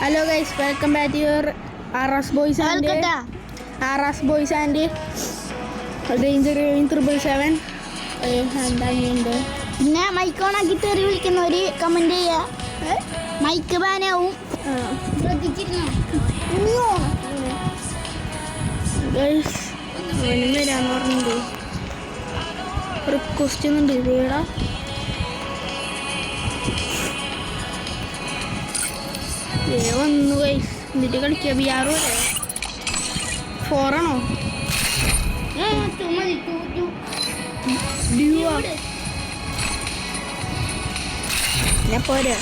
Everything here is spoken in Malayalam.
Hello guys, welcome back to your RS Boys and Danger 777. എന്താണ്ട് പിന്നെ മൈക്ക് ഓൺ ആക്കി തെറി വിളിക്കുന്നവര് കമന്റ് ചെയ്യാ. മൈക്ക് ബാനാവും, ശ്രദ്ധിച്ചിരുന്നോ? ഗൈസ് അവനും വരാന്ന് പറഞ്ഞിട്ടുണ്ട്. ഒരു ക്വസ്റ്റ്യൻ ഉണ്ട് ഇതേടാ. വന്നു ഗൈസ്, എന്നിട്ട് കളിക്കുക. BR വരെ 4 ആണോ? ഞാൻ പോരെ